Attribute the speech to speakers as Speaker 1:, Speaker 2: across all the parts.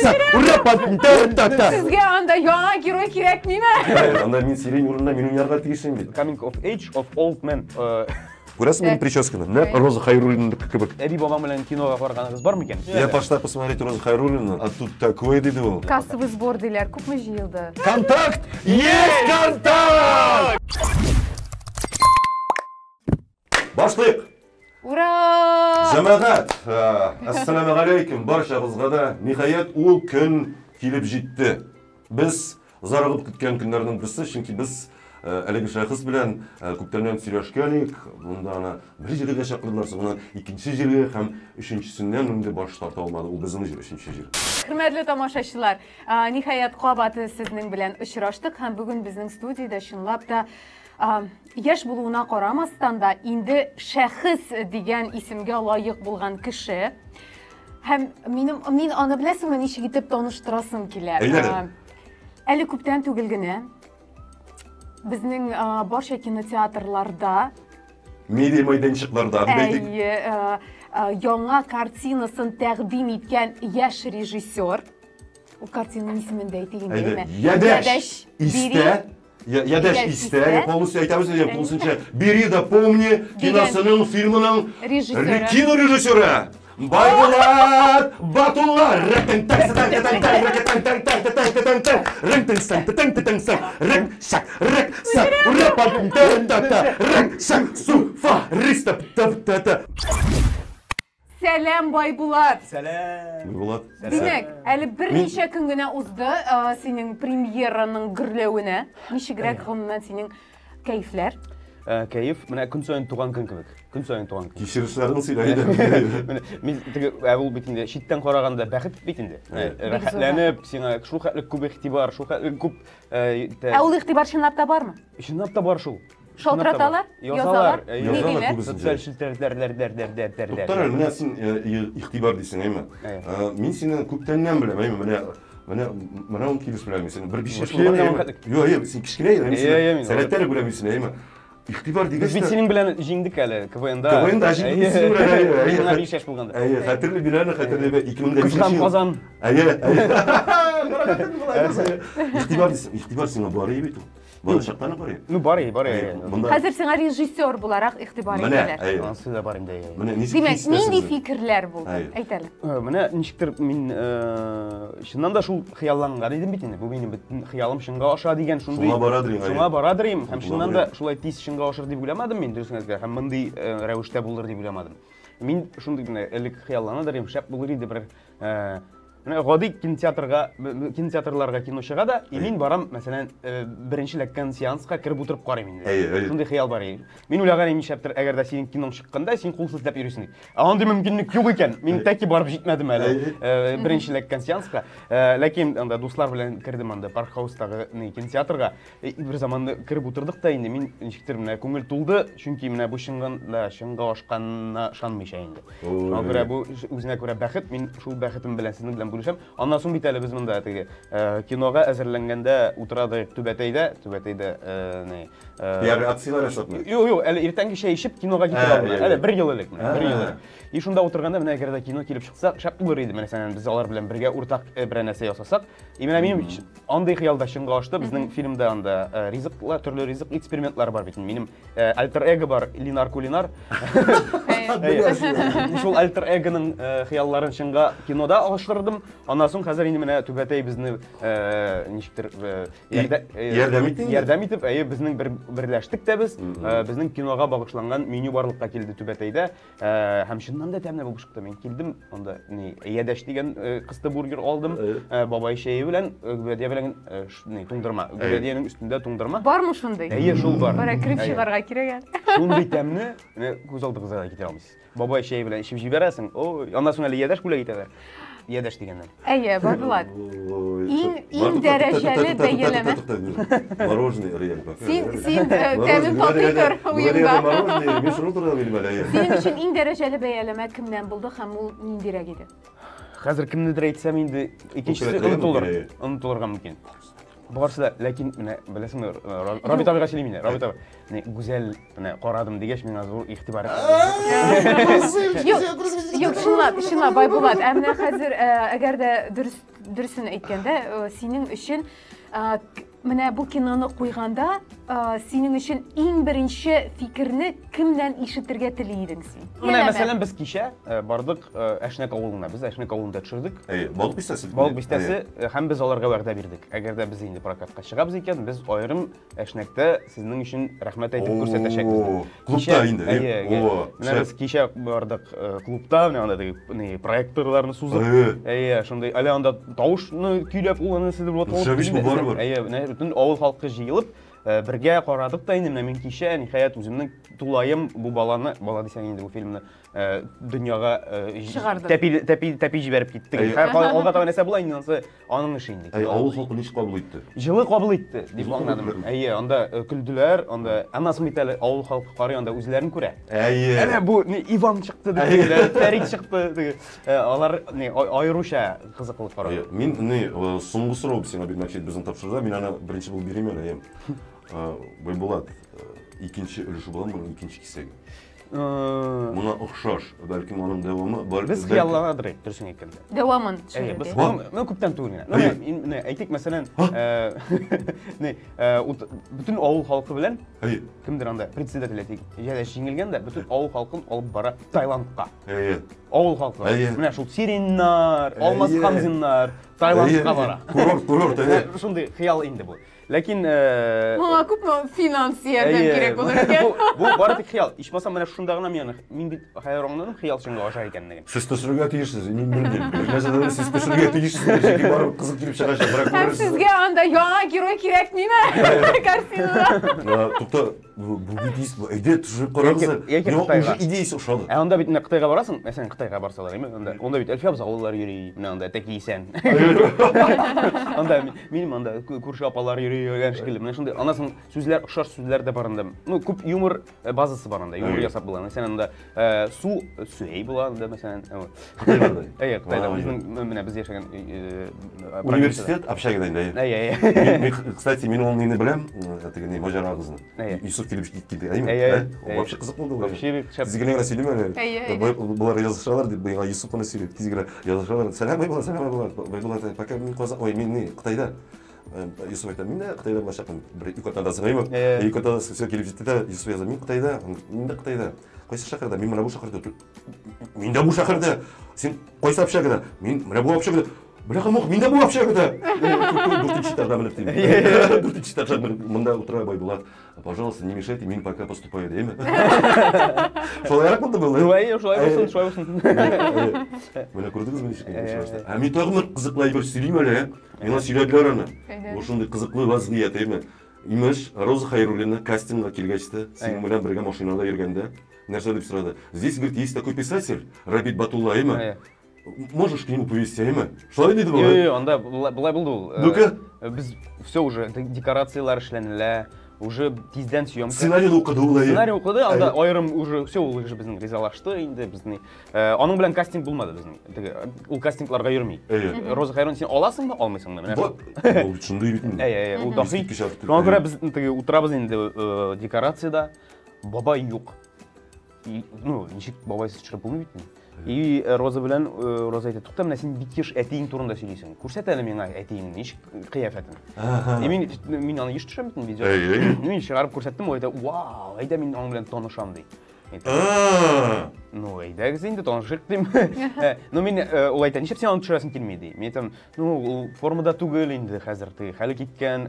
Speaker 1: Sizge anda yana giro kirek miyme?
Speaker 2: Anda min sirен урында менің ярға тегешем бейді.
Speaker 3: Coming of age of old men.
Speaker 2: Көресің менің прическаны? Нәп Роза Хайруллинді кібік.
Speaker 3: Әби бабам белән киноға барғаныңыз бар мекен?
Speaker 2: Я пошла посмотреть Роза Хайруллина, а тут такое дейді ол.
Speaker 1: Кассовый сбор дейлер, күпме жиылды?
Speaker 2: Контакт! Есть контакт! Башлайық!
Speaker 1: Ура!
Speaker 2: Жамағат! Ассаламу алейкум, баршағызға да нихаят ол күн келіп жетті. Біз зарығып күткен күндердің бірісі, чөнки біз әлеге шайхыз білән күптерінен сөйләшкәнек, мұнда бір жерге шақырдылар, соңынан екінші жерге һәм үшіншісінен үнді баш тарта алмады. Ол біздің жер, үшінші жер.
Speaker 1: Hürmetli tamaşaçılar, nihayet қабаты сіздің білән ұшыраштық, һәм бүгін біздің студияда шынлап да яш булуына қарамастан да инде шәхес деген исемгә лайык булган кеше. Һәм мин аны беләсеңме ничек итеп таныштырасым килә. Әле күптән түгел генә безнең барча кинотеатрларда,
Speaker 2: медиа майданчыкларда
Speaker 1: яңа картинасын тәкъдим иткән яшь режиссер. У картинаның исемен дә әйтик инде.
Speaker 2: Ядәш истә, я полностью әйтәбез, я полностью бери да помни киносының, фильмының кинорежиссеры. Байбулат Батулла
Speaker 1: Сәлем Байбулат.
Speaker 3: Сәлем.
Speaker 2: Байбулат.
Speaker 1: Димәк, әле берничә көн генә узды синең премьераның гөрләвенә. Ничегрәк гомумән синең кайфләр?
Speaker 3: Кайф, менә көн сайын туган көн кебек. Көн сайын туган көн.
Speaker 2: Кичерешләрен сөйләйде.
Speaker 3: Мин теге ул бит инде читтән караганда бәхет бит инде. Рәхәтләнеп, сиңа шул хәтле күп игътибар, шул хәтле күп
Speaker 1: ул игътибар чынлап та бармы?
Speaker 3: Чынлап та бар шул.
Speaker 1: Шалтыраталар, язалар, ни диләр?
Speaker 3: Социаль челтәрләр.
Speaker 2: Туктар, менә син игътибар дисең, әйме. Мин сине күптәннән беләм, әйме, менә ул килеш беләм син. Бер 5 яшь булган. Юк, син кичкенә идең. Сәләтләр беләм син, әйме. Игътибар дигәч,
Speaker 3: без синең белән җиңдек әле КВНда.
Speaker 2: КВНда җиңдек син белән.
Speaker 3: Миңа 5 яшь булганда.
Speaker 2: Хәтерле бирәне, хәтерле 2005
Speaker 3: Кызган Казан.
Speaker 2: Игътибар сиңа бар бит. Болашактан бар.
Speaker 3: Ну бар.
Speaker 1: Хәзер сиңа режиссер буларак игътибар итәләр.
Speaker 3: Ансы да бар инде.
Speaker 1: Димәк, нинди фикерләр булды? Әйтәле.
Speaker 3: Менә ничектер мин чыннан да шул хыялланган идем бит инде. Бу минем бөтен хыялым чынга аша дигән шундый. Шуңа барадыр идем. Һәм чыннан да шулай тиз чынга ашыр дип уйламадым мин дөресен һәм мондый рәвештә булыр дип уйламадым. Мин шундый гына элек хыялланадыр идем, шәп булыр иде бер гади кинотеатрларга кино чыга да, мин барам, мәсәлән, беренче ләккән сеанска кирип утырып карыйм инде. Шундый хыял бар иде. Мин уйлаган идем, шәптер, әгәр дә синең киноң чыкканда, син кулсыз эзләп йөрисең. Андый мөмкинлек юк икән. Мин тәки барып җитмәдем әле. Беренче ләккән сеанска. Ләкин анда дуслар белән кирдем анда Паркхаустагы кинотеатрга. Бер заманда кирип утырдык та инде мин ничектер менә күңел тулды, чөнки менә бу чынга ашканына ышанмыйча инде. Шуңа күрә бу үзенә күрә бәхет, мин шул бәхетем белән сезнең белән бүлешәм. Аннан соң бит әле без монда теге кинога әзерләнгәндә утырадык Түбәтәйдә,
Speaker 2: реакциялар ясапмы?
Speaker 3: Юк, әле иртәнге чәй ичеп кинога китеп алдым. Әле 1 ел элек, 1 ел элек. И шунда утырганда менә әгәр дә кино килеп чыкса, шәп булыр иде. Мәсәлән, без алар белән бергә уртак бер нәрсә ясасак, менә минем андый хыялда чынга ашты. Безнең фильмда анда ризыклар, төрле ризык экспериментлар бар бит. Минем альтер-эго бар, Линар Кулинар. Шул альтер-эгоның хыялларын чынга кинода ашырдым. Аннан соң хәзер инде менә Түбәтәй безне ничектер ярдәм итеп, безнең берләштек тә без. Безнең кинога багышланган меню барлыкка килде Түбәтәйдә. Һәм чыннан да тәмле булып чыкты. Мин килдем, анда ядәш дигән кысты бургер алдым. Бабай чәе белән, гүбәдия белән туңдырма. Гүбәдиянең үстендә туңдырма.
Speaker 1: Бармы шундый?
Speaker 3: Шул бар.
Speaker 1: Бара кирип чыгарга кирәк.
Speaker 3: Шундый тәмле, күз алдыгызга китә алмыйсыз. Бабай чәе белән ичеп җибәрәсең. Ой, аннан соң әле ядәш бүләк итәләр. Ядәш дигәннән.
Speaker 1: Байбулат. Иң дәрәҗәле бәяләмә.
Speaker 2: Мороженое реаль.
Speaker 1: Син тәмен татыйдыр уенда.
Speaker 2: Мороженое, мин шуны турында белмәм әле.
Speaker 1: Синең өчен иң дәрәҗәле бәяләмә кемнән булды һәм ул ниндирәк иде?
Speaker 3: Хәзер кемнедер әйтсәм инде икенчесе онытылырга мөмкин. Барсы, ләкин менә беләсеңме, Рабит абыйга сөйлим инде. Рабит абый, гүзәл менә карадым дигәч, миңа зур игътибар
Speaker 1: Юк, шунлап Байбулат, менә хәзер әгәр дә дөресен әйткәндә, синең өчен менә бу киноны куйганда, синең өчен иң беренче фикерне кемдән ишетергә тели идең син?
Speaker 3: Менә мәсәлән без кичә бардык Әшнәк авылына. Без Әшнәк авылында төшердек.
Speaker 2: Балык бистәсе.
Speaker 3: Балык бистәсе һәм без аларга вәгъдә бирдек. Әгәр дә без инде прокатка чыгабыз икән, без аерым Әшнәктә сезнең өчен рәхмәт әйтеп күрсәтәчәкбез.
Speaker 2: Клубта инде.
Speaker 3: Менә без кичә бардык клубта, менә анда проекторларны сузып, шундай әле анда тавышны көйләп уланы сидеп атып. Bütün авыл халкы җыелып, бергә карадык та инде мен кичә ниһаять үземнең тулаем бу баланы, бала дисәң инде бу фильмны дөньяга тәпи җибәреп киттек. Алга таба нәрсә була инде, аның эше инде.
Speaker 2: Авыл халкы ничек кабул итте?
Speaker 3: Җылы кабул итте дип аңладым. Анда көлделәр, анда аннан бит әле авыл халкы карый, анда үзләрен күрә. Әнә бу Иван чыкты дигән, Фәрит чыкты. Алар аеруча кызыклы карады.
Speaker 2: Мин соңгы сорау сиңа бирмәкче безнең тапшыруда, мин аны беренче булып бирим әле. Байбулат, икенче өлеше буламы, икенче кисәге? Моңа охшаш, бәлкем аның дәвамы бар.
Speaker 3: Без хыялланадыр, дөресен әйткәндә.
Speaker 1: Дәвамын
Speaker 3: төшерергә. Мен күптән түгел. Менә әйтик, мәсәлән, bütün авыл халкы белән кемдер анда председатель әйтик, җиңелгәндә, bütün авыл халкын алып бара Таиландка. Авыл халкы. Менә шул Сириннар, Алмаз Хамзиннар Таиландка бара.
Speaker 2: Курорт.
Speaker 3: Шундый хыял инде бу. Ләкин
Speaker 1: моңа күпме финанс ярдәм кирәк булыр икән.
Speaker 3: Бу бары тик хыял. Ичмасам менә шунда гына мин бит хайранланым хыял чынга аша икәнлеген.
Speaker 2: Сез төшерергә тиешсез, мин белдем. Нәрсәдә сез төшерергә тиешсез, чөнки барып кызык килеп чыгачак, бирок
Speaker 1: Һәм сезгә анда яңа герой кирәкмиме? Картинада.
Speaker 2: Тукта, бу бит әйдә төшереп карагыз. Уже идеясы ошады.
Speaker 3: Анда бит Кытайга барасың, мәсәлән, Кытайга барсалар, анда бит Әлфия абзалар йөри, менә анда тәкисән. Анда минем анда күрше апалар йөри, шикелле. Менә шундый анасын сүзләр, охшаш сүзләр дә бар анда. Күп юмор базасы бар анда, юмор ясап була. Мәсәлән, анда суэй була анда, мәсәлән. Кытайда безнең менә без яшәгән
Speaker 2: университет общагада инде. Кстати, мин ул нини беләм, тегене Маҗара кызны. Юсуф килеп китте, әйме? Вообще кызык булды.
Speaker 3: Вообще
Speaker 2: Сезгә генә сөйлим әле. Булар язышалар дип, быйга Юсуф кына сөйләп, тизгә язышалар. Сәлам Байбулат, пока мин казак, ой, мин Кытайда. Юсуф әйтә, мин дә Кытайда булачакмын. Бер ике атнада сыгыймы? Ике атнада все килеп җитте дә, Юсуф яза, мин Кытайда, мин дә Кытайда. Кайсы шәһәрдә? Мин менә бу шәһәрдә. Мин дә бу шәһәрдә. Син кайсы общагада? Мин менә бу общагада. Бляха мох, мин дә бу общагада. Дүртенче этажда менеп тим. Дүртенче этажда монда утыра Байбулат. Пожалуйста, не мешайте, мин пока поступаю, әйме? Шулайрак булды бу.
Speaker 3: Шулай булсын.
Speaker 2: Менә күрдегез менә ничек? Мин тагын кызыклы бер сөйлим әле. Миңа сөйләделәр аны. Ошондый кызыклы вазгыять, әйме? Имеш, Роза Хайруллина кастингга килгәчтә, син белән бергә машинада йөргәндә, нәрсә дип сорады? Здесь, говорит, есть такой писатель, Рабит Батулла, әйме? Можешь к нему повести, әйме? Шулай диде бу.
Speaker 3: Анда булай булды ул.
Speaker 2: Ну-ка.
Speaker 3: Без все уже декорациялар эшләнелә. Уже тиздән съемка.
Speaker 2: Сценарий укыды ул.
Speaker 3: Сценарий укыды, анда аерым уже все ул уже безнең ризалашты инде безнең. Аның белән кастинг булмады безнең. Ул кастингларга йөрми. Роза Хайруллина син аласыңмы, алмыйсыңмы? Менә
Speaker 2: ул шундый бит инде.
Speaker 3: Ул дахи. Шуңа күрә без утырабыз инде декорацияда. Бабай юк. Ну, ничек бабайсыз чыгып булмый бит. И Роза белән Роза әйтә, "Тукта, менә син бик еш әтиең турында сөйлисең. Күрсәт әле миңа әтиеңне, ничек кыяфәтен." Мин аны еш төшәм бит видео. Мин чыгарып күрсәттем, ул әйтә, "Вау, әйдә мин аның белән танышам" ди. Ну, әйдәгез инде танышык дим. Ну, мин ул әйтә, "Ничек син аны төшерәсең килми" ди. Мин әйтәм, "Ну, ул формада түгел инде хәзер, хәле киткән,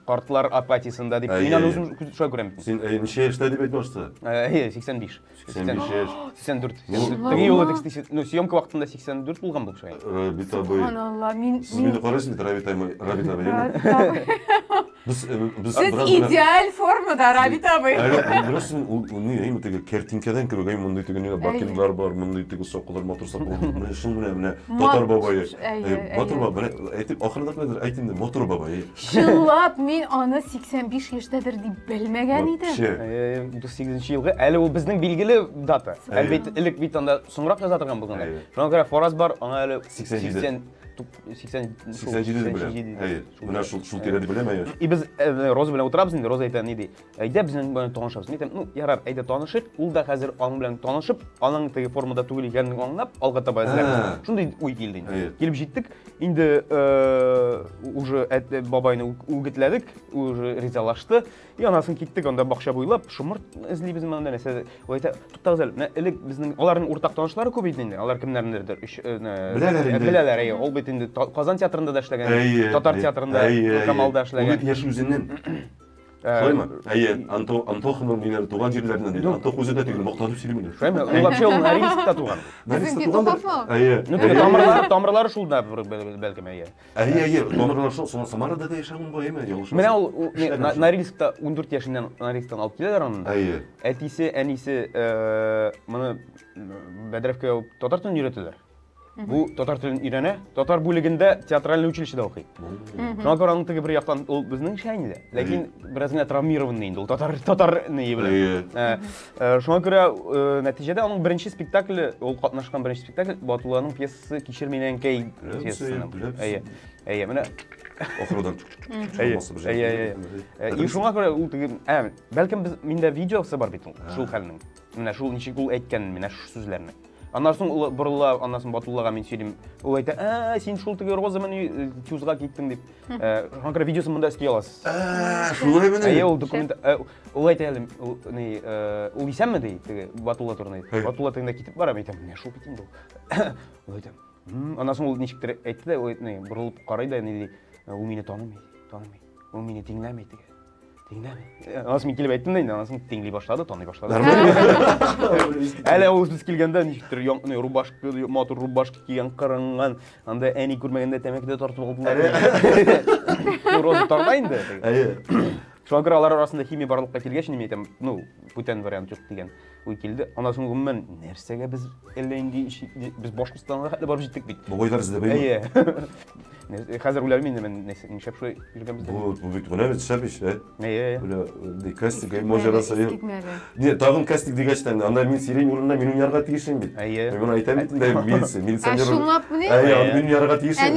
Speaker 3: картлар апатиясында" дип. Мин аны үзем шулай күрәм.
Speaker 2: Син ничә яшьтә дип әйтмәкче?
Speaker 3: 85. 84. Теге юлы ну, съемка вакытында 84 булган бу шай.
Speaker 2: Рабит абый.
Speaker 1: Аналла, мин
Speaker 2: Син карасың, Рабит абый. Сез
Speaker 1: идеаль формада, Рабит абый.
Speaker 2: Берсен ул әйме теге картинкадан күргән мондай теге бакенлар бар, мондай теге соколар, мотор сокол. Менә шул менә Татар бабай. Мотор бабай. Әйтеп ахырында кадәр әйтинде, мотор бабай.
Speaker 1: Чынлап мин аны 85 яшьтәдер дип белмәгән идем.
Speaker 3: 38 елгы, әле ул безнең билгеле дата. Әлбәттә, элек бит анда соңрак яза торган булган. Шуңа күрә фораз бар, аңа әле
Speaker 2: 87. 87 белән. Әйе. Менә шул тирәдә беләм я.
Speaker 3: И без Роза белән утырабыз инде. Роза әйтә, ни ди? Әйдә безнең белән танышабыз. Мин әйтәм, ну, ярар, әйдә танышыйк. Ул да хәзер аның белән танышып, аның теге формада түгел икәнен аңлап, алга таба эзләп. Шундый уй килде инде. Килеп җиттек. Инде уже бабайны үгетләдек, уже ризалашты. И анасын киттек, анда бакча буйлап, шумырт эзлибез монда нәрсә. Ул әйтә, туктагыз әле. Элек безнең аларның уртак танышлары күп иде инде. Алар кемнәрнедер? Беләләр инде. Ул бит инде Казан театрында да эшләгән, Татар театрында, Камалда эшләгән.
Speaker 2: Яшь үзеннән. Шулаймы? Әйе, Антохның мине туган җирләреннән диде. Антох үзе дә түгел, мактанып сөйләмиләр.
Speaker 3: Шулаймы? Ул вообще ул Норильскта туган.
Speaker 2: Норильскта туган. Әйе.
Speaker 3: Ну, тамырлары шулда бәлкем, әйе.
Speaker 2: Әйе, тамырлары шул, Самарада да яшәгән бу, әйме, ялгыш.
Speaker 3: Менә ул Норильскта 14 яшеннән Норильсктан алып киләләр аны.
Speaker 2: Әйе.
Speaker 3: Әтисе, әнисе моны Бәдрәфкә татар телен өйрәтәләр. Бу татар телен өйрәнә, татар бүлегендә театральный училищеда укый. Шуңа күрә аның теге бер яктан ул безнең шәйнеле, ләкин бераз гына травмированный инде ул татар ни белән. Шуңа күрә нәтиҗәдә аның беренче спектакле, ул катнашкан беренче спектакль Батулланың пьесасы Кичер мине Әнкәй пьесасы. Әйе. Әйе, менә
Speaker 2: Ахырдан.
Speaker 3: Әйе. И шуңа күрә ул теге, бәлкем без миндә видеосы бар бит ул, шул хәлнең. Менә шул ничек ул әйткән, менә шу сүзләрне. Аннан соң ул борыла, аннан соң Батуллага мин сөйлим. Ул әйтә, син шул теге Роза менә Тюзга киттең дип. Шуңа күрә видеосын монда өсти аласыз.
Speaker 2: Шулай менә.
Speaker 3: Әйе, ул документ, ул әйтә әле, ул исәнме ди, теге Батулла турында. Батулла тегендә китеп бара, әйтәм, менә шул бит инде ул. Ул әйтәм, аннан соң ул ничектер әйтте дә, ул борылып карый да, ни ди, ул мине танымый. Ул мине тиңләмәй теге. Анасы мен келіп айттым да енді, анасын теңлей башлады, таный башлады. Әлі ол біз келгенде нешіктір матур рубашка киген қырынған, анда әни көрмегенде тәмекіде тартып алдылар. Роза тартайынды. Шуңа күрә алар арасында химия барлыкка килгәч, мен әйтәм, ну, бүтән вариант юк дигән. Уй килде. Аннан гомумән нәрсәгә без әллә инде без Башкортстанга хәтле барып җиттек бит.
Speaker 2: Бу уйлар сездә бәйме?
Speaker 3: Әйе. Хәзер уйларым инде мен нишләп шулай йөргәнбез.
Speaker 2: Бу бит гына бит шәбиш,
Speaker 3: Әйе.
Speaker 2: Бу кастинг можарасы юк. Не, тагын кастинг дигәчтән, анда мин сирень урынына минем ярга тигешем бит.
Speaker 3: Әйе.
Speaker 2: Мен әйтәм бит инде милиционер.
Speaker 1: Шулап менә?
Speaker 2: Әйе, минем ярга тигешем.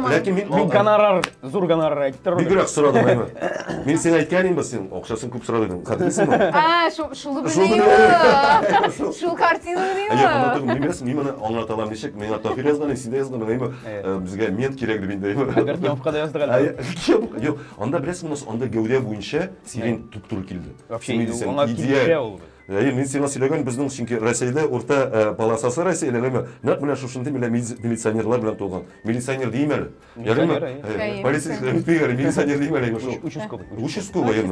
Speaker 1: Ләкин
Speaker 2: мин
Speaker 3: гонорар, зур гонорар әйттер.
Speaker 2: Бигрәк сорадым әйме. Мин син әйткән инде син, акчасын күп сорадың. Хәтерлисеңме?
Speaker 1: Шулы белән. Шул картина
Speaker 2: белән. Әйе, анда түгел, мин моны аңлаталам ничек, мен атафир язган, син дә язган, әйме. Безгә мент кирәк дип инде.
Speaker 3: Альберт Киямовкада яздык әле.
Speaker 2: Юк, анда беләсең, анда гәүдә буенча сирень туп-туры килде.
Speaker 3: Вообще, аңа килешә ул.
Speaker 2: Мин сиңа сөйләгән, безнең чөнки Россиядә урта полосасы Россиядә әйме. Нәкъ менә шушында милиционерлар белән тулган. Милиционер дим әле. Ярыймы? Полицейский милиционер дим әле шул.
Speaker 3: Участковый.
Speaker 2: Участковый.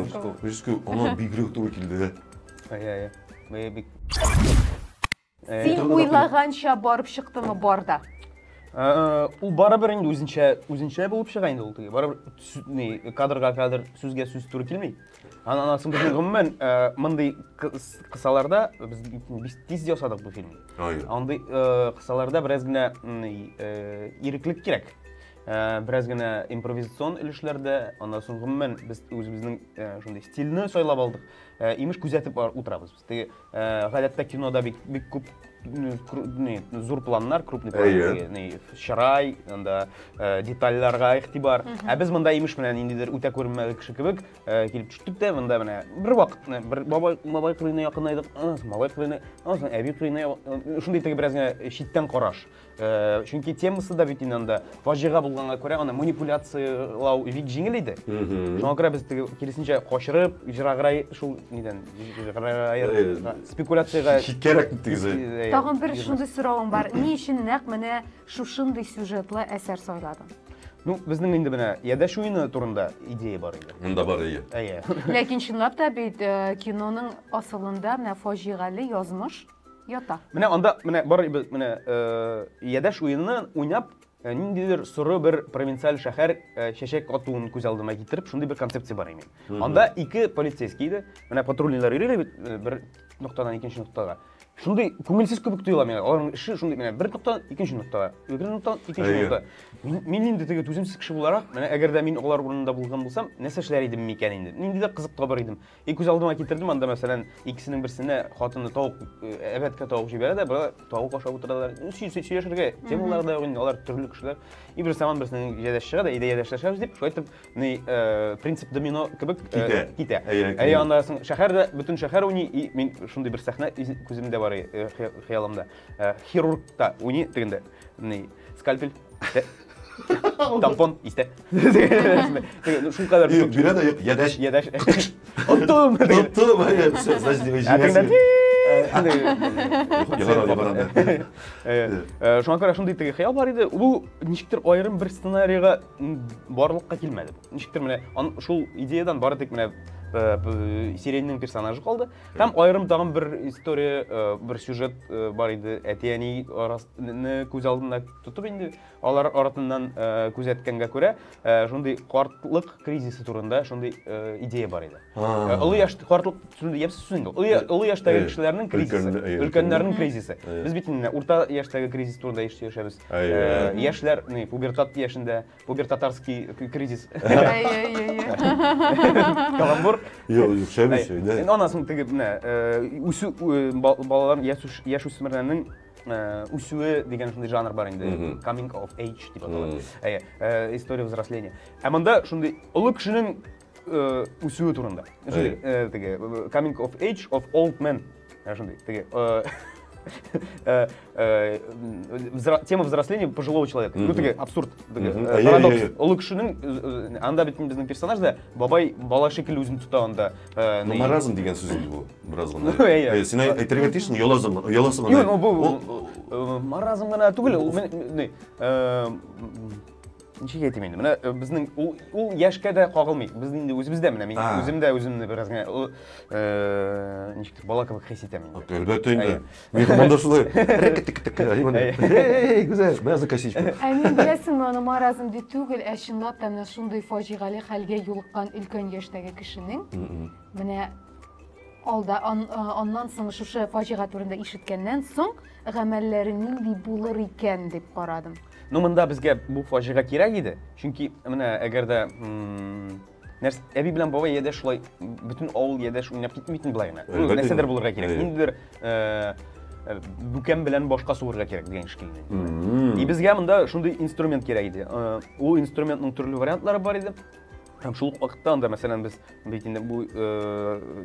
Speaker 2: Аңа бигрәк туры килде.
Speaker 3: Әйе. Бик.
Speaker 1: Син уйлаганча барып чыктымы барда?
Speaker 3: Ул барыбер инде үзенчә булып чыга инде ул теге. Барыбер кадрга кадр, сүзгә сүз туры килми. Анасын безнең гомумән мондый кысаларда без тиз ясадык бу фильмны. Андый кысаларда бераз гына иреклек кирәк. Бераз гына импровизацион өлешләрдә, аннан соң гомумән без үзебезнең шундый стильне сайлап алдык. Имеш күзәтеп утырабыз. Без теге гадәттә кинода бик күп зур планнар, крупный планнар, шырай, анда детальләргә игътибар. Без монда имеш белән индидер үтә күренмәле кеше кебек килеп төштек тә, монда менә бер вакытны бер бабай кырыена якынайдык, малай кырыена, аннан әби кырыена, шундый теге бераз гына читтән караш. Чөнки темасы да бит инде фаҗига булганга күрә, аны манипуляциялау бик җиңел иде. Шуңа күрә без теге киресенчә качырып, җираграй шул нидән спекуляциягә
Speaker 2: кирәк диге.
Speaker 1: Тагын бер шундый соравым бар. Ни өчен нәкъ менә шушындый сюжетлы әсәр сайладың?
Speaker 3: Ну, безнең инде менә Ядәш уены турында идея бар иде.
Speaker 2: Монда бар иде.
Speaker 3: Әйе.
Speaker 1: Ләкин чынлап та бит киноның асылында менә фаҗигале язмыш ята.
Speaker 3: Менә анда бар менә Ядәш уенны уйнап, ниндидер соры бер провинциаль шәһәр чәчәк атуын күз алдыма китереп, шундый бер концепция бар иде. Анда ике полицейский иде. Менә патрульныйлар йөри бит бер ноктадан икенче ноктага. Шундай күңелсез кебек тоела миңа. Аларның эше шундай менә бер нуктадан икенче нуктага, икенче нуктадан икенче нуктага. Мин инде теге түземсез кеше буларак, менә әгәр дә мин алар урынында булган булсам, нәрсә эшләр идем микән инде? Нинди дә кызык табар идем. Күз алдыма китердем, анда мәсәлән, икесенең берсенә хатыны тавык, әбәткә тавык җибәрә дә, бер тавык ашап утыралар. Сөйләшергә темалар да юк инде, алар төрле кешеләр. И бер заман берсенең җәдәш чыга да, идея җәдәшләшәбез дип, шулай итеп, принцип домино кебек китә. Әйе, анда шәһәрдә, бөтен шәһәр уйный, мин шундый бер сәхнә күземдә бар хыялымда. Хирургта уйный дигәндә, скальпель, тампон истә. Шул кадәр.
Speaker 2: Бирә дә ядәш.
Speaker 3: Оттым. Шуңа күрә шундый теге хыял бар иде. Бу ничектер аерым бер сценарийга барлыкка килмәде. Ничектер менә шул идеядан бары тик менә серийның персонажы калды. Һәм аерым тагын бер история, бер сюжет бар иде. Әти-әни арасында күз алдына тотып инде алар арасыннан күзәткәнгә күрә, шундый картлык кризисы турында шундый идея бар иде. Олы яшь картлык шундый япсыз сүз инде. Олы яшьтәге кешеләрнең кризисы, өлкәннәрнең кризисы. Без бит инде урта яшьтәге кризис турында яшәбез. Яшьләр, пубертат яшендә, пубертатарский кризис. Каламбур.
Speaker 2: Юк, шәбез.
Speaker 3: Аннан соң теге менә үсү балаларның яшь үсмерләрнең үсүе дигән шундый жанр бар инде. Coming of age дип атала. История взросления. Ә монда шундый олы кешенең үсүе турында. Шундый теге coming of age of old men. Шундый теге тема взросления пожилого человека. Ну теге абсурд, парадокс. Олы кешенең анда бит безнең персонажда бабай бала шикелле үзен тота анда.
Speaker 2: Маразм дигән сүз инде бу. Бераз гына. Син әйтергә тиешсең, яласың.
Speaker 3: Юк, бу маразм гына түгел. Ул ничек әйтим инде? Менә безнең ул яшькә дә кагылмый. Без инде үзебездә менә мин үземне бераз гына ничек бала кебек хис итәм инде.
Speaker 2: Әлбәттә инде. Мин монда шулай. Гүзәл, бәзә косичка.
Speaker 1: Мин беләсеңме, аны маразм дип түгел, ә чынлап та менә шундый фаҗигале хәлгә юлыккан өлкән яшьтәге кешенең менә алда аннан соң шушы фаҗига турында ишеткәннән соң гамәлләре нинди булыр икән дип карадым.
Speaker 3: Ну монда безгә бу фаҗига кирәк иде. Чөнки менә әгәр дә әби белән бабай ядә шулай бөтен авыл ядә уйнап китмитен булай гына. Нәрсәдер булырга кирәк. Ниндидер бүкән белән башка суырга кирәк дигән шикелле. И безгә монда шундый инструмент кирәк иде. Ул инструментның төрле вариантлары бар иде. Һәм шул вакытта анда мәсәлән без бит инде бу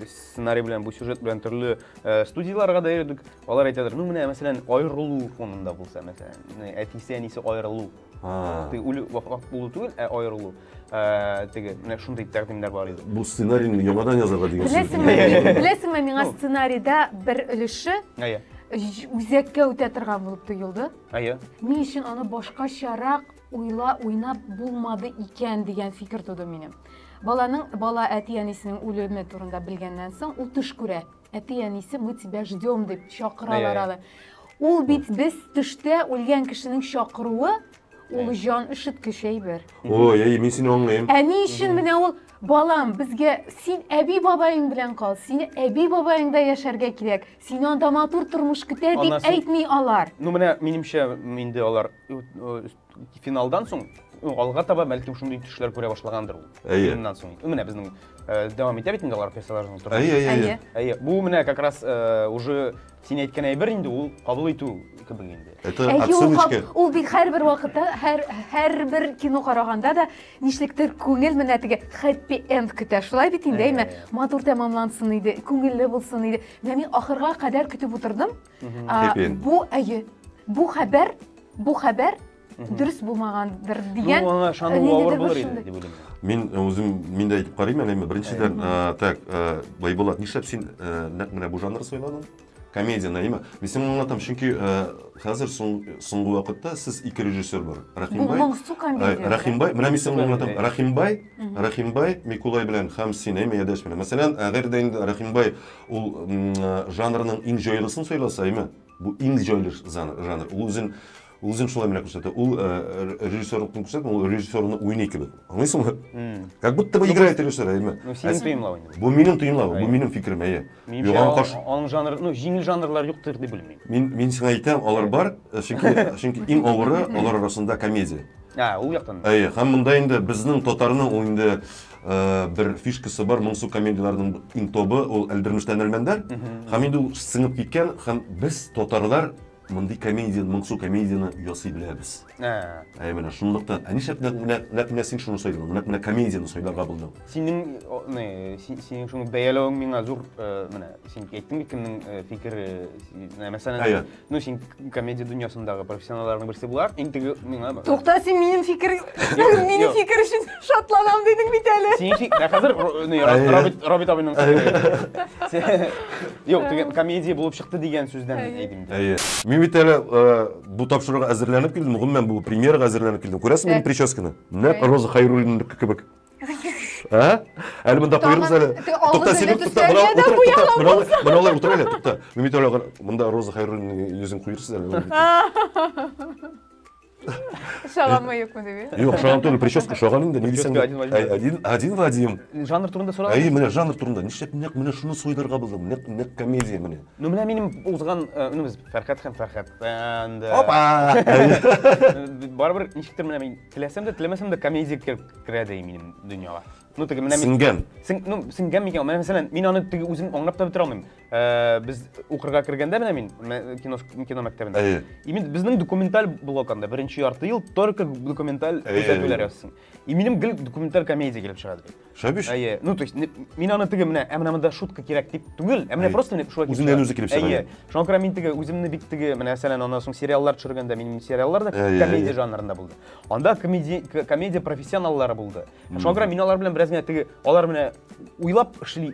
Speaker 3: сценарий белән, бу сюжет белән төрле студияларга да йөрдек. Алар әйтәләр, ну менә мәсәлән аерылу фонында булса, мәсәлән, әтисе әнисе аерылу. Теге үлү вафат булу түгел, аерылу. Теге менә шундый тәкъдимнәр бар иде.
Speaker 2: Бу сценарийны яңадан язарга дигән сүз.
Speaker 1: Беләсеңме, миңа сценарийда бер өлеше үзәккә үтә торган булып тоелды. Ни өчен аны башкачарак уйнап булмады икән дигән фикер туды минем. Бала әти-әнисенең үлеме турында белгәннән соң ул төш күрә. Әти-әнисе мы тебя ждем дип чакыралар. Ул бит без төштә үлгән кешенең чакыруы, ул җан ишеткеч әйбер.
Speaker 2: Ой, мин сине аңлыйм.
Speaker 1: Ә ни өчен менә ул балам безгә син әби бабаең белән кал, син әби бабаеңда яшәргә кирәк, син анда матур тормыш көтә дип әйтми алар.
Speaker 3: Ну менә минемчә инде алар финалдан соң алга таба бәлкем шундый төшләр күрә башлагандыр ул. Финалдан соң. Менә безнең дәвам итә бит инде алар персонажның турында. Бу менә как раз уже син әйткән әйбер инде ул кабул итү кебек инде.
Speaker 2: Это отсылочка.
Speaker 1: Ул бит һәрбер вакытта, һәрбер кино караганда да нишлектер күңел менә теге happy end көтә. Шулай бит инде, әйме матур тәмамлансын иде, күңелле булсын иде. Менә мин ахырга кадәр көтеп утырдым. Бу хәбәр дөрес булмагандыр дигән.
Speaker 3: Ну, аңа шану авыр булыр иде дип уйлыйм.
Speaker 2: Мин дә әйтеп карыйм, әмма беренчедән так, Байбулат, нишләп син менә бу жанрны сайладың? Комедия, әйме? Мин сине аңлатам, чөнки хәзер соңгы вакытта сез ике режиссер бар. Рахимбай, менә мин сине аңлатам. Рахимбай, Микулай белән һәм син әйме ядәш белән. Мәсәлән, әгәр дә инде Рахимбай ул жанрның иң җайлысын сайласа, әйме? Бу иң җайлы жанр. Ул үзен Үзең шулай менә күрсәтә. Ул режиссерлыкны күрсәтә, ул режиссерны уйный кебек. Аңлыйсыңмы? Как будто бы играет режиссер, әйме.
Speaker 3: Ну, синең тоемлау инде.
Speaker 2: Бу минем тоемлау, бу минем фикерем, әйе.
Speaker 3: Аның жанры, ну, җиңел жанрлар юктыр дип белмим.
Speaker 2: Мин сиңа әйтәм, алар бар, чөнки иң авыры алар арасында комедия.
Speaker 3: Ул яктан.
Speaker 2: Әйе, һәм монда инде безнең татарның ул инде бер фишкасы бар, моңсу комедияларның иң тобы, ул Әлдермештән Әлмәндәр. Һәм инде ул сыңып киткән, һәм без татарлар мондый комедияны, моңсу комедияны ясый беләбез. Әйе, менә шунлыктан, нишләп менә син шуны сөйләдең, менә комедияны сөйләргә булдың.
Speaker 3: Синең шуны бәяләвең миңа зур, менә син әйттең бит кемнең фикере, мәсәлән, ну син комедия дөньясындагы профессионалларның берсе булар, инде миңа.
Speaker 1: Тукта, син минем фикер өчен шатланам дидең бит әле.
Speaker 3: Син хәзер Робит абыйның. Юк, комедия булып чыкты дигән сүздән әйдем.
Speaker 2: Әйе. Мин бит әле бу тапшырыгы әзерләнеп килдем, гомумән бу премьерага әзерләнеп килдем. Күрәсең минем прическаны? Нәкъ Роза Хайруллинның кебек. Әле монда куербыз әле. Тукта, син утыр әле, тукта. Мин бит әле монда Роза Хайруллинның йөзен куерсыз әле.
Speaker 1: Шаганма юкмы дип?
Speaker 2: Юк, шаган түгел, прическа шаган инде. Ни дисәң? Один Вадим.
Speaker 3: Жанр турында сораган.
Speaker 2: Әйе, менә жанр турында. Нишләп менә шуны сөйләргә булдым? Нәкъ комедия менә.
Speaker 3: Ну менә минем узган, без Фәрхәт һәм Фәрхәт.
Speaker 2: Опа!
Speaker 3: Барбер ничектер менә мин теләсәм дә, теләмәсәм дә комедия керә дә минем дөньяга. Ну теге менә мин сингән микән? Менә мәсәлән, мин аны теге үзем аңлап та бетерә алмыйм. Без укырга кергәндә менә мин кино мәктәбендә. И мин безнең документаль блок анда беренче ярты ел только документаль күрсәтүләр ясыйм. И минем гел документаль комедия килеп чыга ди.
Speaker 2: Шабиш?
Speaker 3: Әйе. Ну то есть мин аны теге менә монда шутка кирәк дип түгел, менә просто менә шулай килеп.
Speaker 2: Үзеннән үзе килеп чыга.
Speaker 3: Әйе. Шуңа күрә мин теге үземне бик теге менә мәсәлән аннан соң сериаллар төшергәндә минем сериаллар да комедия жанрында булды. Анда комедия профессионаллары булды. Шуңа күрә мин алар белән бераз генә теге алар менә уйлап эшли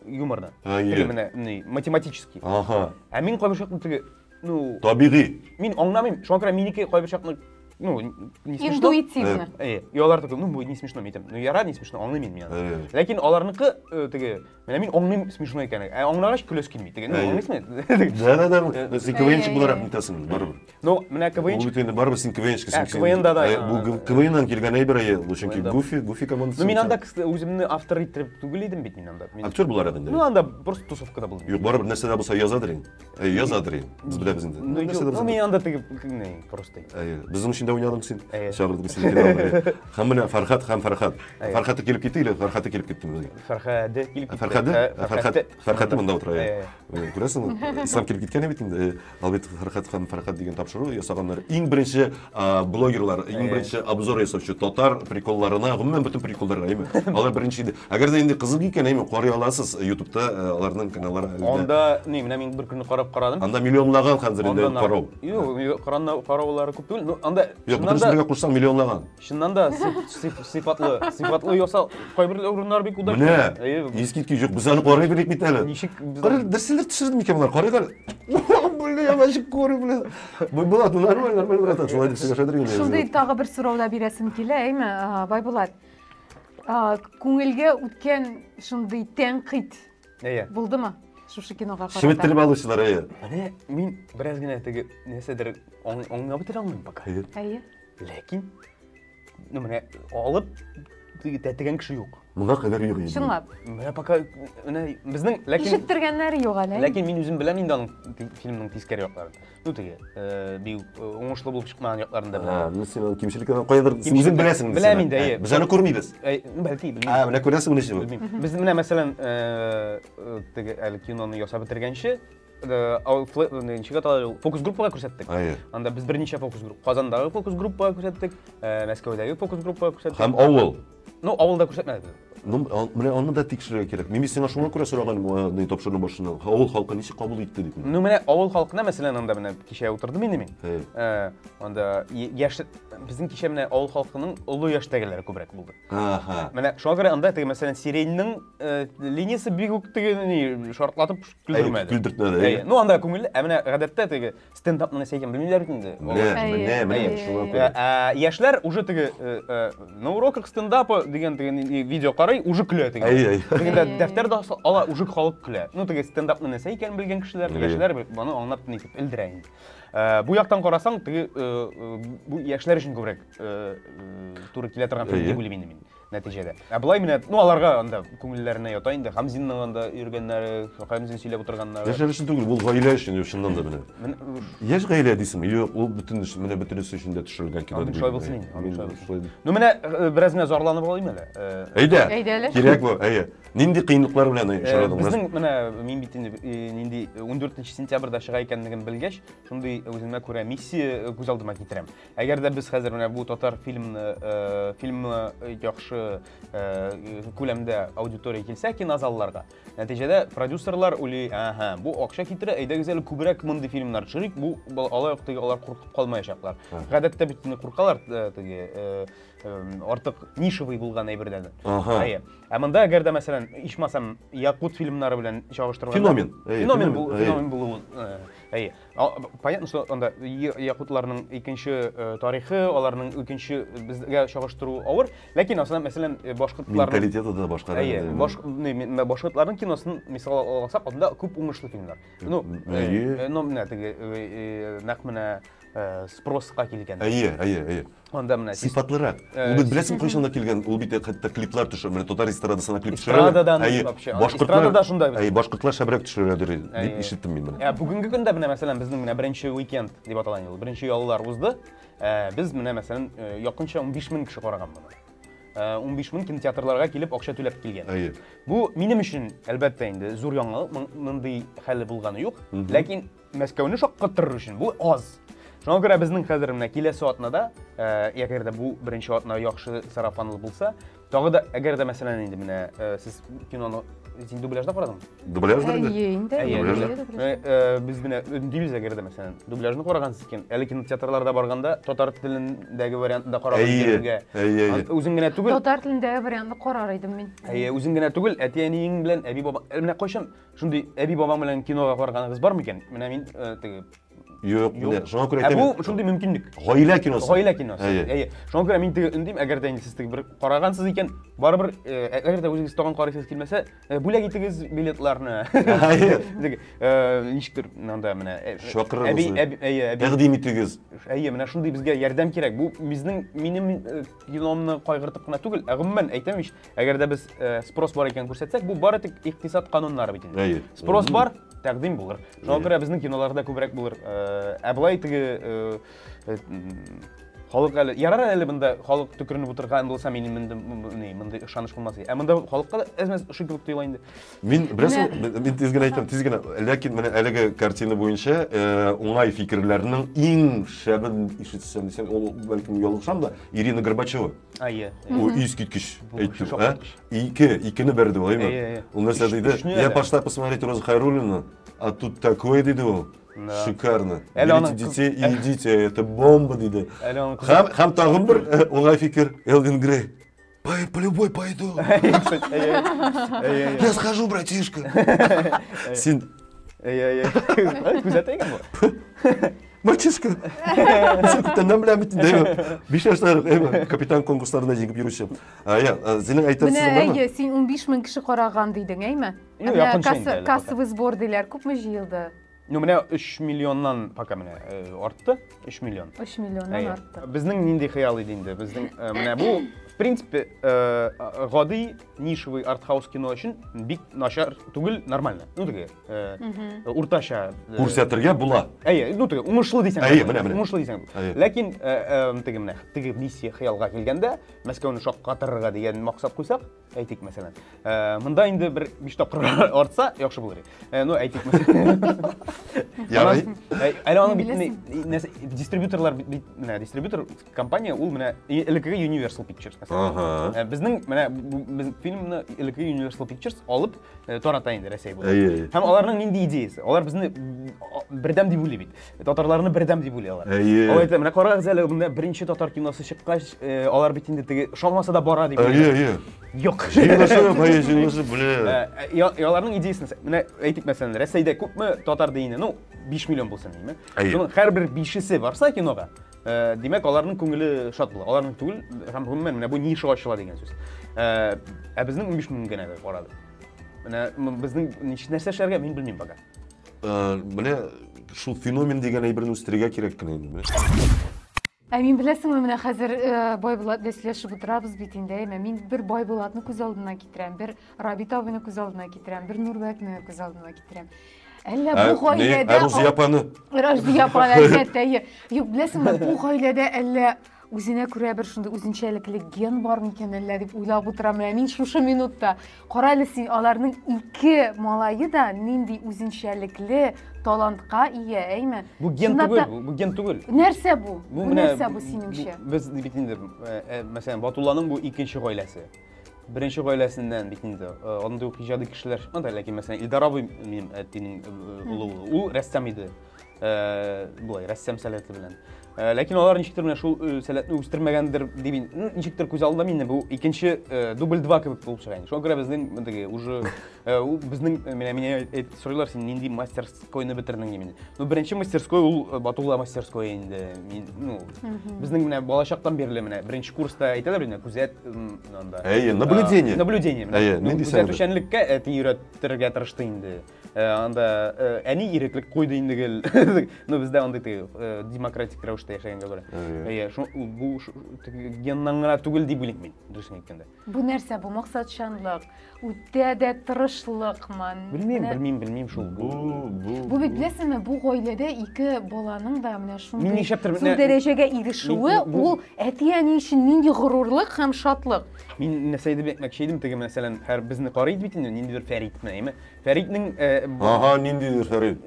Speaker 3: юморны. Теге менә математически.
Speaker 2: Ага.
Speaker 3: Ә мин кайбер чакны теге, ну,
Speaker 2: табигый.
Speaker 3: Мин аңламыйм. Шуңа күрә минеке кайбер чакны, ну, не смешно.
Speaker 1: Интуитивно.
Speaker 3: И алар теге, ну, бу не смешно әйтәм. Ну, яра не смешно, аңламыйм мин аны. Ләкин аларныкы теге, менә мин аңлыйм смешно икәнен. Ә аңлагач көләс килми. Теге, ну, аңлыйсыңмы?
Speaker 2: Да. Син КВНчик буларак нитәсең, барыбер.
Speaker 3: Ну, менә КВНчик.
Speaker 2: Бу инде барыбер син КВНчиксең.
Speaker 3: КВНда да.
Speaker 2: Бу КВНнан килгән әйбер әйе, чөнки Гуфи командасы.
Speaker 3: Ну, мин анда үземне автор итеп түгел идем бит мин анда.
Speaker 2: Актер буларак инде.
Speaker 3: Ну, анда просто тусовкада булдым.
Speaker 2: Юк, барыбер нәрсәдә булса язадыр инде. Язадыр инде. Без беләбез инде.
Speaker 3: Ну, мин анда теге просто.
Speaker 2: Безнең өчен дә уйнадың син. Шагырдың син кино. Һәм менә Фәрхәт һәм Фәрхәт. Фәрхәт килеп китте или Фәрхәт килеп киттеме?
Speaker 3: Фәрхәт килеп китте.
Speaker 2: Фәрхәт монда утыра. Күрәсең, ислам килеп киткән бит инде. Албет Фәрхәт һәм Фәрхәт дигән тапшыру ясаганнар. Иң беренче блогерлар, иң беренче обзор ясаучы татар приколларына, гомумән бөтен приколларга, әйме. Алар беренче иде. Әгәр дә инде кызык икән, әйме, карый аласыз YouTube'та аларның каналлары.
Speaker 3: Анда, менә мин бер көнне карап.
Speaker 2: Анда миллионлаган хәзер инде карау.
Speaker 3: Юк, караулары күп түгел. Анда
Speaker 2: шуннан кушсаң миллионлаган.
Speaker 3: Шуннан да сыйфатлы ясал кайбер урыннар бик удачный.
Speaker 2: Менә, искиткә юк, без аны карый белик бит әле.
Speaker 3: Ничек
Speaker 2: Карый дәресләр төшердем икән булар. Карыйгар. Бля, я башка карый белән. Бу булат нормаль брат. Шулай дип сөйләшәдер инде.
Speaker 1: Шундый тагы бер сорауда бирәсем килә, әйме, Байбулат. Күңелгә үткән шундый тәнкыйть булдымы? Шушы кинога карата.
Speaker 2: Шиметтереп алучылар, әйе.
Speaker 3: Менә мин бераз генә теге нәрсәдер аңлап бетерә алмыйм пока.
Speaker 1: Әйе.
Speaker 3: Ләкин менә алып тәтегән кеше юк.
Speaker 2: Моңа кадәр юк инде.
Speaker 1: Чынлап.
Speaker 3: Менә пока безнең
Speaker 1: Ишеттергәннәре юк әле.
Speaker 3: Ләкин мин үзем беләм инде аның фильмның тискәре якларын. Ну теге, бик уңышлы булып чыкмаган якларын да беләм.
Speaker 2: Ну син кимчелекләрен кайдыр үзең беләсең.
Speaker 3: Беләм инде, әйе.
Speaker 2: Без аны күрмибез.
Speaker 3: Бәлки белмим.
Speaker 2: Менә күрәсең менә шуны.
Speaker 3: Без менә мәсәлән, теге әле киноны ясап бетергәнче фокус группага күрсәттек. Анда без берничә фокус группа, Казандагы фокус группага күрсәттек, Мәскәүдәге фокус группага күрсәттек.
Speaker 2: Һәм авыл.
Speaker 3: Ну, авылда күрсәтмәдек.
Speaker 2: Ну, менә аны да тикшерергә кирәк. Мин сиңа шуңа күрә сораган тапшыру башыннан. Авыл халкы ничек кабул итте дип.
Speaker 3: Ну, менә авыл халкына мәсәлән анда менә кичә утырдым инде мин. Анда яшь безнең кичә менә авыл халкының олы яшьтәгеләре күбрәк булды. Менә шуңа күрә анда теге мәсәлән сиреньнең линиясе бик үк теге шартлатып күлдермәде.
Speaker 2: Күлдертмәде.
Speaker 3: Ну, анда күңелле, әмма гадәттә теге стендапны нәрсә икән белмиләр бит инде.
Speaker 2: Менә шуңа күрә.
Speaker 3: Яшьләр уже теге на уроках стендапа дигән теге видео карый карый, уже көлә теге. Дигәндә дәфтәрдә ала уже халык көлә. Ну теге стендапны нәрсә икән белгән кешеләр, яшьләр моны аңлап нитеп элдерә инде. Бу яктан карасаң, теге бу яшьләр өчен күбрәк туры килә торган фильм дип уйлыйм инде мин. Нәтиҗәдә. Болай менә, ну аларга анда күңелләренә ята инде. Хамзинның анда йөргәннәре, Хамзин сөйләп утырганнары.
Speaker 2: Яшьләр өчен түгел, бу гаилә өчен чыннан да менә. Яшь гаилә дисем, юк, ул менә бөтенесе өчен дә төшерелгән кино.
Speaker 3: Шулай булсын инде. Ну менә бераз менә зарланып алыйм әле.
Speaker 2: Әйдә. Кирәк бу, әйе. Нинди кыенлыклар белән очрадыңыз?
Speaker 3: Безнең менә мин бит инде нинди 14 сентябрьдә чыга икәнлеген белгәч, шундый үземә күрә миссия күз алдыма китерәм. Әгәр дә без хәзер менә бу татар фильмны яхшы күләмдә аудитория килсә кинозалларга, нәтиҗәдә продюсерлар уйлый, бу акча китерә, әйдәгез әле күбрәк мондай фильмнар төшерик, бу алай ук алар куркып калмаячаклар. Гадәттә бит куркалар теге артык нишевый булган әйбердән. Ә монда әгәр дә мәсәлән, ичмасам якут фильмнары белән чагыштырганда феномен булуы. Понятно, что анда якутларның икенче тарихы, аларның икенче безгә чагыштыру авыр, ләкин асlan мәсәлән башкортларның
Speaker 2: менталитеты да башка.
Speaker 3: Башкортларның киносын мисал алсак, анда күп уңышлы фильмнар. Ну, менә теге нәкъ менә спроска килгән. Анда менә
Speaker 2: сыйфатлырак. Ул бит беләсең кайчан да килгән, ул бит хәтта клиплар төшерә, менә татар эстрадасына клип төшерә. Башкортлар шунда. Башкортлар шәбрәк төшерәдер дип ишеттем мин моны.
Speaker 3: Бүгенге көндә менә мәсәлән безнең менә беренче уикенд дип аталган ел, беренче яллар узды. Без менә мәсәлән якынча 15 мең кеше караган моны. 15 мең кинотеатрларга килеп акча түләп килгән. Бу минем өчен әлбәттә инде зур яңалык, мондый хәле булганы юк, ләкин Мәскәүне шаккаттырыр өчен бу аз. Шуңа күрә безнең хәзер менә киләсе атнада, ягәр дә бу беренче атна яхшы сарафанлы булса, тагы да әгәр дә мәсәлән инде менә сез киноны син дубляжда карадыңмы?
Speaker 2: Дубляжда
Speaker 3: Без менә дибез әгәр дә мәсәлән дубляжны карагансыз икән, әле кинотеатрларда барганда татар телендәге вариантында карарга. Үзең генә түгел.
Speaker 1: Татар телендәге вариантны карар идем мин.
Speaker 3: Үзең генә түгел, әти-әниең белән әби баба, менә кайчан шундый әби бабаң белән кинога караганыгыз бармы икән? Менә мин теге
Speaker 2: Юк, шуңа күрә әйтәм.
Speaker 3: Бу шундый мөмкинлек.
Speaker 2: Гаилә киносы.
Speaker 3: Гаилә киносы. Шуңа күрә мин теге үндим, әгәр дә инде сез теге бер карагансыз икән, барыбер әгәр дә үзегез тагын карыйсыз килмәсә, бүләк итегез билетларны. Ничектер анда менә тәкъдим итегез. Менә шундый безгә ярдәм кирәк. Бу безнең минем киномны кайгыртып кына түгел, гомумән әйтәм ич, әгәр дә без спрос бар икән күрсәтсәк, бу бары тик икътисад кануннары бит инде. Спрос бар, тәкъдим булыр. Шуңа күрә безнең киноларда күбрәк булыр. Әблай теге халык әле ярар әле монда халык төкеренеп утырган булса минем монда ышаныч булмас. Монда халыкка әзмәс ошый кебек тоела инде.
Speaker 2: Мин тизген әйтәм, тизген. Ләкин менә әлеге картина буенча уңай фикерләрнең иң шәбен ишетсәм дисәм, ул бәлкем ялгышам да, Ирина Горбачева. Ул искиткеч әйтте. Икене бәрде булаймы? Ул нәрсә диде? Я пошла посмотреть Роза Хайруллина, а тут такое диде ул. Шикарно. Берите детей и идите, это бомба, диде. Хам тагын бер уңай фикер, Элвин Грей. По любой пойду. Я схожу, братишка. Син.
Speaker 3: Күзәтәгән бу.
Speaker 2: Мальчишка. Тәннәм белән бит инде. 5 яшьләр капитан конкурсларына җиңеп йөрүче. Синең әйтәсең бармы?
Speaker 1: Син 15 мең кеше караган дидең, әйме? Кассовый сбор диләр, күпме җыелды?
Speaker 3: Ну, менә 3 миллионнан пока менә артты. 3 миллион.
Speaker 1: 3 миллионнан артты.
Speaker 3: Безнең нинди хыял иде инде? Безнең менә бу в принципе гади нишевый артхаус кино өчен бик начар түгел, нормально. Ну теге уртача
Speaker 2: күрсәтергә була.
Speaker 3: Ну теге уңышлы дисәң. Уңышлы дисәң. Ләкин теге менә теге миссия хыялга килгәндә, Мәскәүне шаккатырырга дигән максат куйсак, әйтик мәсәлән. Монда инде бер 5 тапкыр артса яхшы булыр. Ну әйтик мәсәлән.
Speaker 2: Ярый.
Speaker 3: Әле аның бит дистрибьюторлар бит менә дистрибьютор компания ул менә элекеге Universal Pictures. Безнең менә без фильмны элекеге Universal Pictures алып тарата инде Россия булды. Һәм аларның нинди идеясе? Алар безне бердәм дип уйлый бит. Татарларны бердәм дип уйлыйлар. Алар әйтә, менә карагыз әле монда беренче татар киносы чыккач, алар бит инде теге шамасы да бара дип уйлыйлар. Юк.
Speaker 2: Җиңүче, бля.
Speaker 3: Аларның идеясе, менә әйтик мәсәлән, Россиядә күпме татар дине? Ну, 5 миллион булсын димме? Шуның һәрбер 5-се барса кинога, Демәк, аларның күңеле шат була. Аларның түгел, һәм гомумән менә бу ниша ачыла дигән сүз. Безнең 15 мең генә барады. Менә безнең нәрсә эшләргә мин белмим бага.
Speaker 2: Менә шул феномен дигән әйберне үстерергә кирәк кенә инде.
Speaker 1: Мин беләсеңме, менә хәзер Байбулат белән сөйләшеп утырабыз бит инде. Мин бер Байбулатны күз алдына китерәм, бер Рабит абыйны күз алдына китерәм, бер Нурбәкне күз алдына китерәм. Әллә бу гаиләдә
Speaker 2: Рузия апаны.
Speaker 1: Рузия апаны әлбәттә. Юк, беләсеңме, бу гаиләдә әллә үзенә күрә бер шундый үзенчәлекле ген бар микән әллә дип уйлап утырам. Мин шушы минутта кара әле син аларның ике малае да нинди үзенчәлекле талантка ия, әйме?
Speaker 3: Бу ген түгел, бу ген түгел.
Speaker 1: Нәрсә бу? Бу нәрсә бу синеңчә?
Speaker 3: Без бит инде, мәсәлән, Батулланың бу икенче гаиләсе. Беренче гаиләсеннән бит инде анда ук иҗади кешеләр чыкмады, ләкин мәсәлән Илдар абый минем әтинең улы, ул рәссам иде. Булай, рәссам сәләте белән. Ләкин алар ничектер менә шул сәләтне үстермәгәндер дип, ничектер күз алдында мине бу икенче дубль 2 кебек булып чыга. Шуңа күрә безнең мондагы уже безнең менә сорыйлар син нинди мастерскойны бетердең димен. Ну беренче мастерской ул Батулла мастерской инде. Безнең менә балачактан бирле менә беренче курста әйтәләр инде күзәт анда.
Speaker 2: Наблюдение.
Speaker 3: Наблюдение. Күзәтүчәнлеккә әти өйрәтергә тырышты инде. Анда әни иреклек куйды инде гел. Ну бездә анда демократик рәвештә яшәгәнгә күрә. Бу геннан гына түгел дип уйлыйм мин, дөресен әйткәндә.
Speaker 1: Бу нәрсә, бу максатчанлык, үтә дә тырышлыкмы?
Speaker 3: Белмим шул.
Speaker 1: Бу бит беләсеңме, бу гаиләдә ике баланың да менә
Speaker 3: Мин нишләптер
Speaker 1: шундый дәрәҗәгә ирешүе, ул әти-әни өчен нинди горурлык һәм шатлык.
Speaker 3: Мин нәрсә дип әйтмәкче идем, теге мәсәлән, һәр безне карый бит инде, ниндидер Фәрит менә, Фәритнең
Speaker 2: Ниндидер Фәрит.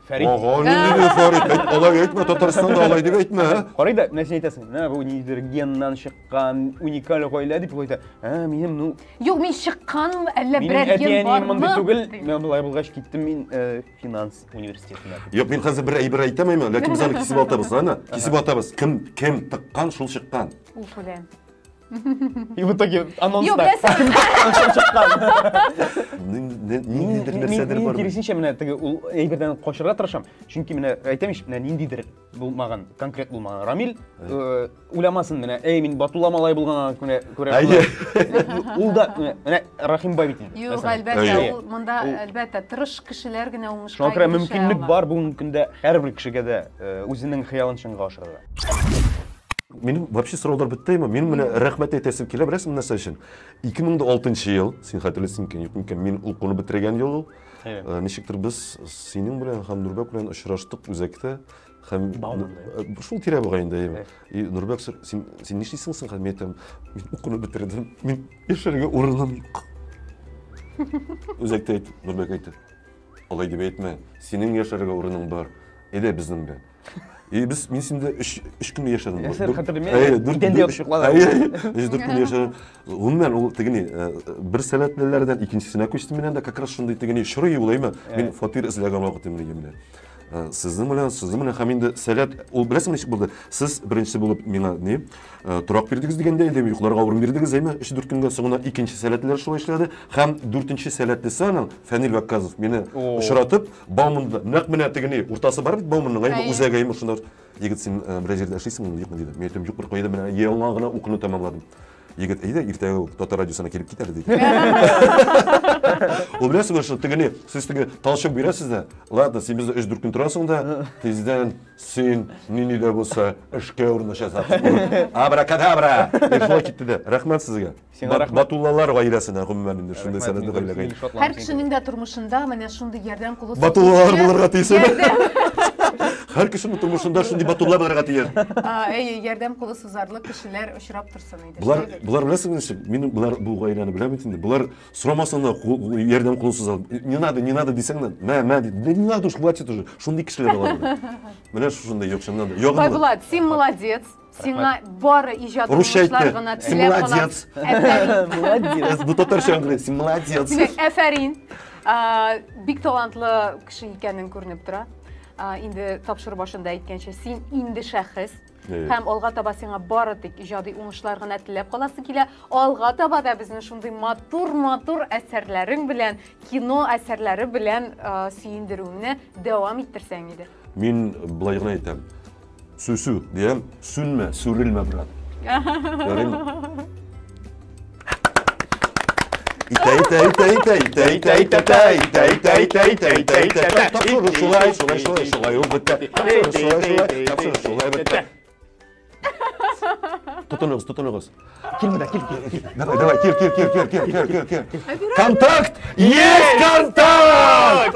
Speaker 3: Фәрит.
Speaker 2: Ниндидер Фәрит. Алай әйтмә, Татарстанда алай дип әйтмә.
Speaker 3: Карый да, нәрсә әйтәсең? Бу ниндидер геннан чыккан уникаль гаилә дип әйтә. Минем
Speaker 1: Юк, мин чыккан әллә берәр ген бармы?
Speaker 3: Монда түгел, мен булай булгач киттем мин финанс университетына.
Speaker 2: Юк, мин хәзер бер әйбер әйтәм, ләкин без аны кисеп атабыз, кисеп атабыз. Кем тыккан, шул чыккан.
Speaker 1: Уфулен.
Speaker 3: И в итоге анонста.
Speaker 2: Ниндидер нәрсәдер бар.
Speaker 3: Киресенчә менә теге ул әйбердән качырга тырышам. Чөнки менә әйтәм ич, менә ниндидер булмаган, конкрет булмаган. Рамил уйламасын менә, мин Батулла малай булганга күрә. Ул да менә Рахимбай бит.
Speaker 1: Юк, әлбәттә, ул монда әлбәттә тырыш кешеләр генә уңышка.
Speaker 3: Шуңа күрә мөмкинлек бар бу көндә һәрбер кешегә дә үзенең хыялын чынга ашырырга.
Speaker 2: Минем вообще сораулар бетте, мен менә рәхмәт әйтәсем килә, беләсеңме нәрсә өчен? 2006 ел, син хәтерлисең икән, юк микән, мин укуны бетергән ел. Ничектер без синең белән һәм Нурбәк белән очраштык үзәктә һәм шул тирә бугайында. И Нурбәк, син нишлисең соң? Мен әйтәм, мин укуны бетердем, мин яшәргә урыным юк. Үзәктә Нурбәк әйтте. Алай дип әйтмә, синең яшәргә урының бар. Әйдә безнең белән. Мин синде 3 көн яшәдем.
Speaker 3: Әсәр хәтерләмә. Идәндә ушыклады.
Speaker 2: 4 көн яшәдем. Гомумән ул тегене бер сәләтлеләрдән икенчесенә күчтем мен анда как раз шундый тегене шурый уйлыймы. Мин фатир эзләгән вакытым менә. Сезнең белән һәм инде сәләт ул беләсеңме ничек булды? Сез беренче булып миңа турак бирдегез дигәндә инде юкларга урын бирдегез, әйме? 3-4 көнгә соңына икенче сәләтлеләр шулай эшләде. Һәм 4нче сәләтлесе аның Фәнил Вакказов мине очратып, Бауманда нәкъ менә тегене уртасы бар бит Бауманның, әйме үзәге, әйме шунда егет син бер җирдә эшлисеңме, юкмы диде. Мен әйтәм, юк, бер кайда менә яңа гына укуны тәмамладым. Егет, әйдә, иртәгә Татар радиосына килеп китәр диде. Ул беләсеңме, шул тегене, сез теге талчык бирәсез дә. Ладно, син бездә 3-4 көн торасың да, тиздән син нинидә булса эшкә урнашасың. Абракадабра! Шулай китте дә. Рәхмәт сезгә. Батуллалар гаиләсенә гомумән инде шундый сәләтле гаиләгә.
Speaker 1: Һәр кешенең дә тормышында менә шундый ярдәм кулы.
Speaker 2: Батуллалар булырга тиешме? Һәр кешенең тормышында шундый Батулла булырга тиеш.
Speaker 1: Ярдәм кулы сузарлык кешеләр очрап торсын иде.
Speaker 2: Булар беләсеңме, мин булар бу гаиләне беләм бит инде. Булар сорамасаң да ярдәм кулын сузар. Не надо дисәң дә, мә диде. Не надо уж хватит уже. Шундый кешеләр булар. Менә шундый юк шуннан.
Speaker 1: Байбулат, син молодец. Сиңа бары иҗат уңышлар гына теләп калам.
Speaker 2: Молодец. Бу татарча аңлый. Син молодец.
Speaker 1: Афәрин. Бик талантлы кеше икәнен күренеп тора. Инде тапшыру башында әйткәнчә, син инде шәхес. Һәм алга таба сиңа бары тик иҗади уңышлар гына теләп каласы килә. Алга таба да безнең шундый матур әсәрләрең белән, кино әсәрләре белән сөендерүне дәвам иттерсәң иде.
Speaker 2: Мин былай гына әйтәм. Süsü diyem, sünme, sürülme brad. Göreyim mi? Tutunuz. Gel burada, gel. Давай, gel. Контакт! Есть контакт!